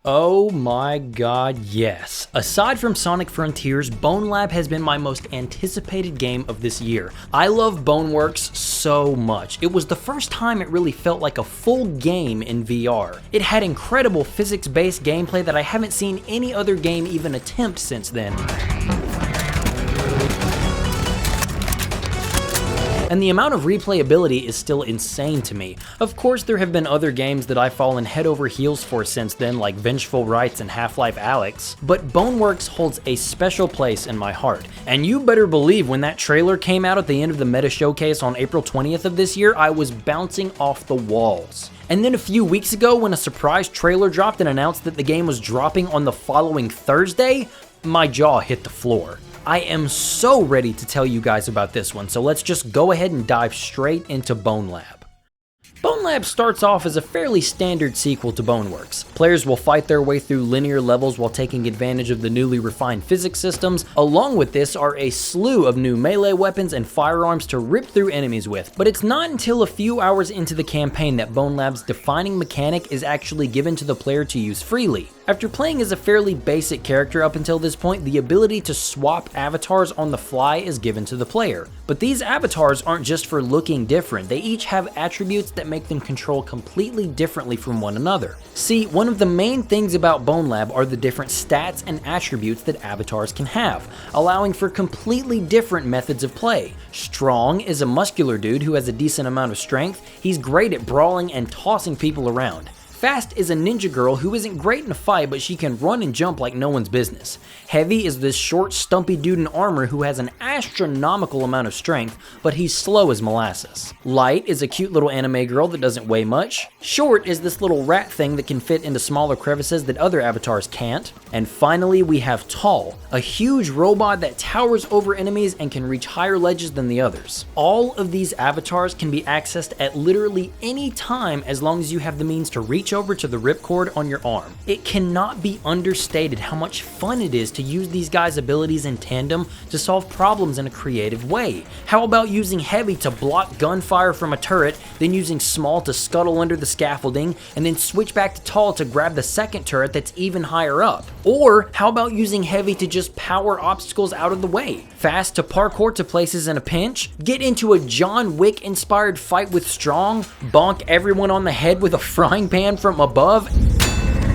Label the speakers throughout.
Speaker 1: Oh my god, yes. Aside from Sonic Frontiers, Bonelab has been my most anticipated game of this year. I love Boneworks so much. It was the first time it really felt like a full game in VR. It had incredible physics-based gameplay that I haven't seen any other game even attempt since then. And the amount of replayability is still insane to me. Of course, there have been other games that I've fallen head over heels for since then, like Vengeful Rights and Half-Life Alyx, but Boneworks holds a special place in my heart. And you better believe when that trailer came out at the end of the Meta Showcase on April 20th of this year, I was bouncing off the walls. And then a few weeks ago, when a surprise trailer dropped and announced that the game was dropping on the following Thursday, my jaw hit the floor. I am so ready to tell you guys about this one, so let's just go ahead and dive straight into Bonelab. Bonelab starts off as a fairly standard sequel to Boneworks. Players will fight their way through linear levels while taking advantage of the newly refined physics systems. Along with this are a slew of new melee weapons and firearms to rip through enemies with. But it's not until a few hours into the campaign that Bonelab's defining mechanic is actually given to the player to use freely. After playing as a fairly basic character up until this point, the ability to swap avatars on the fly is given to the player. But these avatars aren't just for looking different, they each have attributes that make them control completely differently from one another. See, one of the main things about Bonelab are the different stats and attributes that avatars can have, allowing for completely different methods of play. Strong is a muscular dude who has a decent amount of strength. He's great at brawling and tossing people around. Fast is a ninja girl who isn't great in a fight, but she can run and jump like no one's business. Heavy is this short, stumpy dude in armor who has an astronomical amount of strength, but he's slow as molasses. Light is a cute little anime girl that doesn't weigh much. Short is this little rat thing that can fit into smaller crevices that other avatars can't. And finally, we have Tall, a huge robot that towers over enemies and can reach higher ledges than the others. All of these avatars can be accessed at literally any time as long as you have the means to reach over to the ripcord on your arm. It cannot be understated how much fun it is to use these guys' abilities in tandem to solve problems in a creative way. How about using Heavy to block gunfire from a turret, then using Small to scuttle under the scaffolding, and then switch back to Tall to grab the second turret that's even higher up? Or how about using Heavy to just power obstacles out of the way? Fast to parkour to places in a pinch? Get into a John Wick inspired fight with Strong? Bonk everyone on the head with a frying pan from above?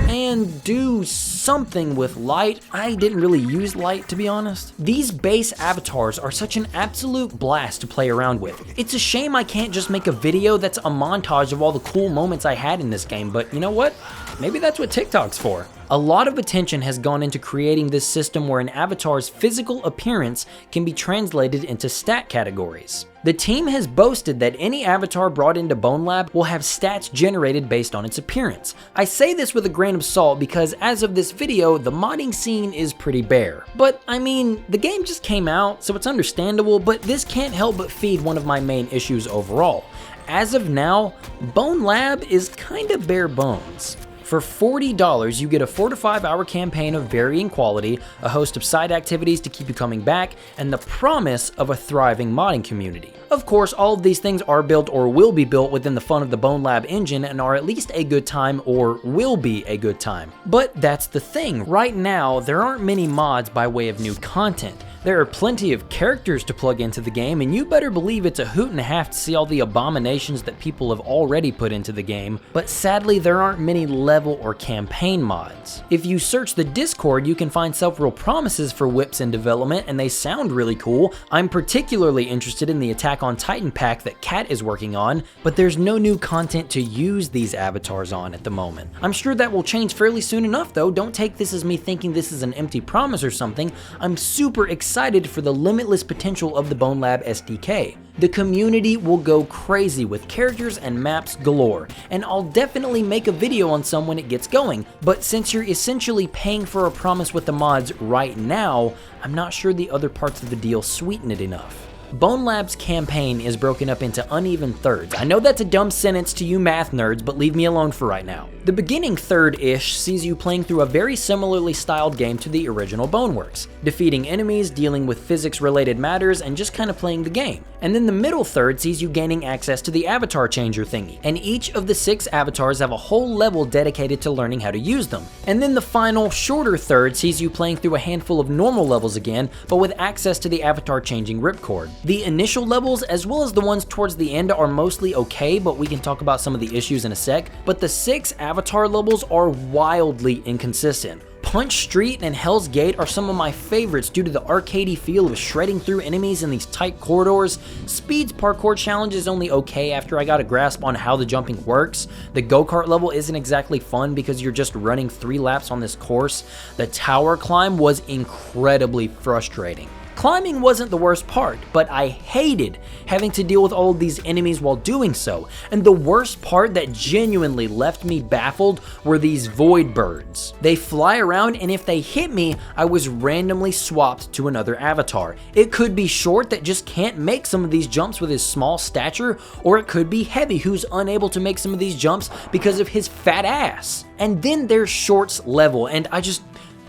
Speaker 1: And do something with Light. I didn't really use Light, to be honest. These base avatars are such an absolute blast to play around with. It's a shame I can't just make a video that's a montage of all the cool moments I had in this game, but you know what? Maybe that's what TikTok's for. A lot of attention has gone into creating this system where an avatar's physical appearance can be translated into stat categories. The team has boasted that any avatar brought into Bonelab will have stats generated based on its appearance. I say this with a grain of salt because as of this video, the modding scene is pretty bare. But I mean, the game just came out, so it's understandable, but this can't help but feed one of my main issues overall. As of now, Bonelab is kinda bare bones. For $40, you get a 4 to 5 hour campaign of varying quality, a host of side activities to keep you coming back, and the promise of a thriving modding community. Of course, all of these things are built or will be built within the fun of the Bonelab engine and are at least a good time or will be a good time. But that's the thing, right now there aren't many mods by way of new content. There are plenty of characters to plug into the game, and you better believe it's a hoot and a half to see all the abominations that people have already put into the game, but sadly there aren't many level or campaign mods. If you search the Discord, you can find several promises for whips in development, and they sound really cool. I'm particularly interested in the Attack on Titan pack that Cat is working on, but there's no new content to use these avatars on at the moment. I'm sure that will change fairly soon enough though. Don't take this as me thinking this is an empty promise or something. I'm super excited for the limitless potential of the Bonelab SDK. The community will go crazy with characters and maps galore, and I'll definitely make a video on some when it gets going, but since you're essentially paying for a promise with the mods right now, I'm not sure the other parts of the deal sweeten it enough. Bonelab's campaign is broken up into uneven thirds. I know that's a dumb sentence to you math nerds, but leave me alone for right now. The beginning third-ish sees you playing through a very similarly styled game to the original Boneworks, defeating enemies, dealing with physics-related matters, and just kind of playing the game. And then the middle third sees you gaining access to the avatar changer thingy, and each of the 6 avatars have a whole level dedicated to learning how to use them. And then the final, shorter third sees you playing through a handful of normal levels again, but with access to the avatar changing ripcord. The initial levels, as well as the ones towards the end, are mostly okay, but we can talk about some of the issues in a sec, but the 6 avatar levels are wildly inconsistent. Punch Street and Hell's Gate are some of my favorites due to the arcadey feel of shredding through enemies in these tight corridors. Speed's parkour challenge is only okay after I got a grasp on how the jumping works. The go-kart level isn't exactly fun because you're just running 3 laps on this course. The tower climb was incredibly frustrating. Climbing wasn't the worst part, but I hated having to deal with all of these enemies while doing so, and the worst part that genuinely left me baffled were these void birds. They fly around, and if they hit me, I was randomly swapped to another avatar. It could be Short that just can't make some of these jumps with his small stature, or it could be Heavy who's unable to make some of these jumps because of his fat ass. And then there's Short's level, and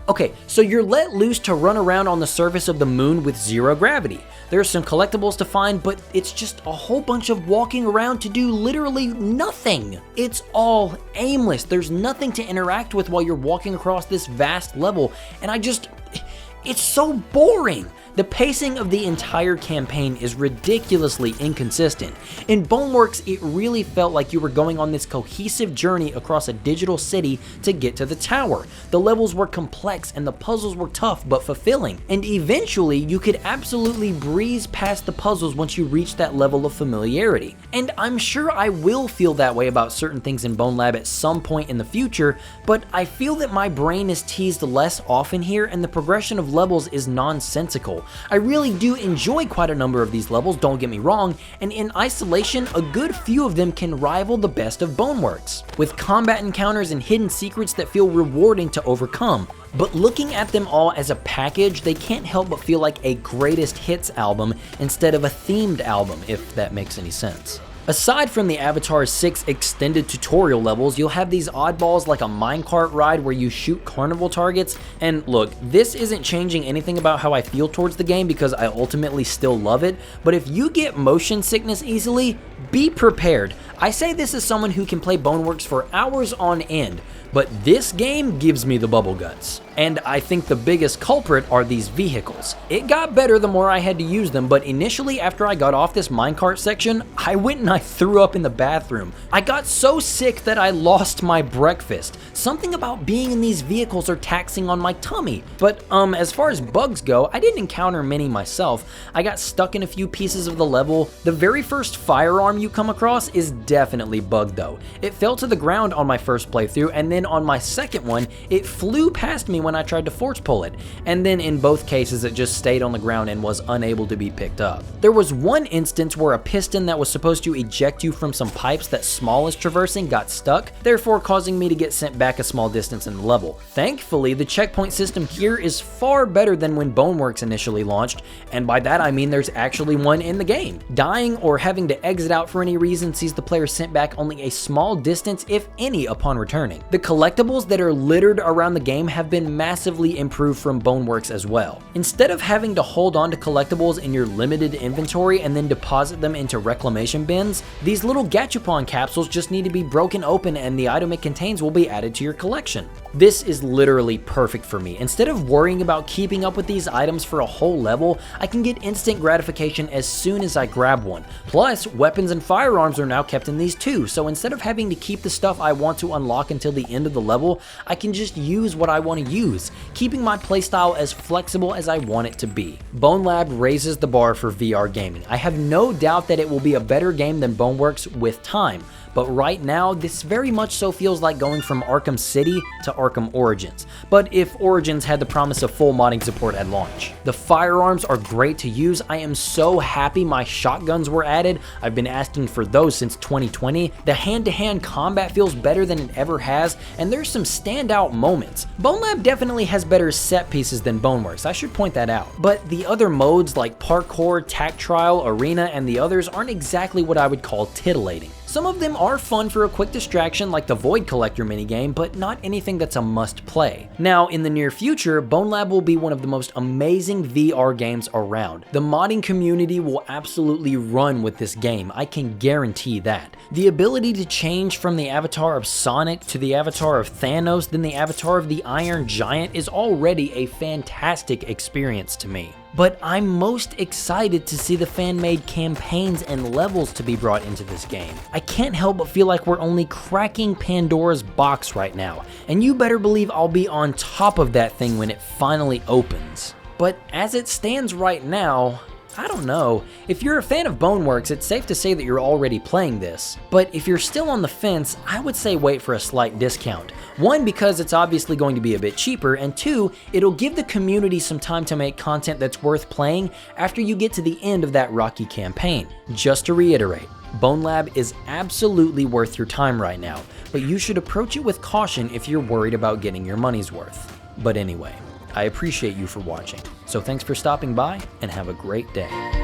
Speaker 1: okay, so you're let loose to run around on the surface of the moon with 0 gravity. There's some collectibles to find, but it's just a whole bunch of walking around to do literally nothing. It's all aimless. There's nothing to interact with while you're walking across this vast level, and it's so boring. The pacing of the entire campaign is ridiculously inconsistent. In Boneworks, it really felt like you were going on this cohesive journey across a digital city to get to the tower. The levels were complex and the puzzles were tough but fulfilling, and eventually you could absolutely breeze past the puzzles once you reach that level of familiarity. And I'm sure I will feel that way about certain things in Bonelab at some point in the future, but I feel that my brain is teased less often here and the progression of levels is nonsensical. I really do enjoy quite a number of these levels, don't get me wrong, and in isolation, a good few of them can rival the best of Boneworks, with combat encounters and hidden secrets that feel rewarding to overcome. But looking at them all as a package, they can't help but feel like a greatest hits album instead of a themed album, if that makes any sense. Aside from the Avatar's 6 extended tutorial levels, you'll have these oddballs like a minecart ride where you shoot carnival targets, and look, this isn't changing anything about how I feel towards the game because I ultimately still love it, but if you get motion sickness easily, be prepared. I say this as someone who can play Boneworks for hours on end, but this game gives me the bubble guts. And I think the biggest culprit are these vehicles. It got better the more I had to use them, but initially after I got off this minecart section, I went and I threw up in the bathroom. I got so sick that I lost my breakfast. Something about being in these vehicles are taxing on my tummy. But as far as bugs go, I didn't encounter many myself. I got stuck in a few pieces of the level. The very first firearm you come across is definitely bugged though. It fell to the ground on my first playthrough, and then on my second one, it flew past me when I tried to force pull it, and then in both cases it just stayed on the ground and was unable to be picked up. There was one instance where a piston that was supposed to eject you from some pipes that Small is traversing got stuck, therefore causing me to get sent back a small distance in the level. Thankfully, the checkpoint system here is far better than when Boneworks initially launched, and by that I mean there's actually one in the game. Dying or having to exit out for any reason sees the player sent back only a small distance, if any, upon returning. The collectibles that are littered around the game have been massively improved from Boneworks as well. Instead of having to hold on to collectibles in your limited inventory and then deposit them into reclamation bins, these little gachapon capsules just need to be broken open and the item it contains will be added to your collection. This is literally perfect for me. Instead of worrying about keeping up with these items for a whole level, I can get instant gratification as soon as I grab one. Plus, weapons and firearms are now kept in these too, so instead of having to keep the stuff I want to unlock until the end of the level, I can just use what I want to use, keeping my playstyle as flexible as I want it to be. Bonelab raises the bar for VR gaming. I have no doubt that it will be a better game than Boneworks with time, but right now, this very much so feels like going from Arkham City to Arkham Origins, but if Origins had the promise of full modding support at launch. The firearms are great to use. I am so happy my shotguns were added. I've been asking for those since 2020. The hand-to-hand combat feels better than it ever has, and there's some standout moments. Bonelab definitely has better set pieces than Boneworks, I should point that out, but the other modes like parkour, tactile, arena, and the others aren't exactly what I would call titillating. Some of them are fun for a quick distraction like the Void Collector minigame, but not anything that's a must play. Now, in the near future, Bonelab will be one of the most amazing VR games around. The modding community will absolutely run with this game, I can guarantee that. The ability to change from the avatar of Sonic to the avatar of Thanos, then the avatar of the Iron Giant is already a fantastic experience to me. But I'm most excited to see the fan-made campaigns and levels to be brought into this game. I can't help but feel like we're only cracking Pandora's box right now, and you better believe I'll be on top of that thing when it finally opens. But as it stands right now, I don't know. If you're a fan of Boneworks, it's safe to say that you're already playing this. But if you're still on the fence, I would say wait for a slight discount. One, because it's obviously going to be a bit cheaper, and two, it'll give the community some time to make content that's worth playing after you get to the end of that rocky campaign. Just to reiterate, Bonelab is absolutely worth your time right now, but you should approach it with caution if you're worried about getting your money's worth. But anyway, I appreciate you for watching, so thanks for stopping by and have a great day.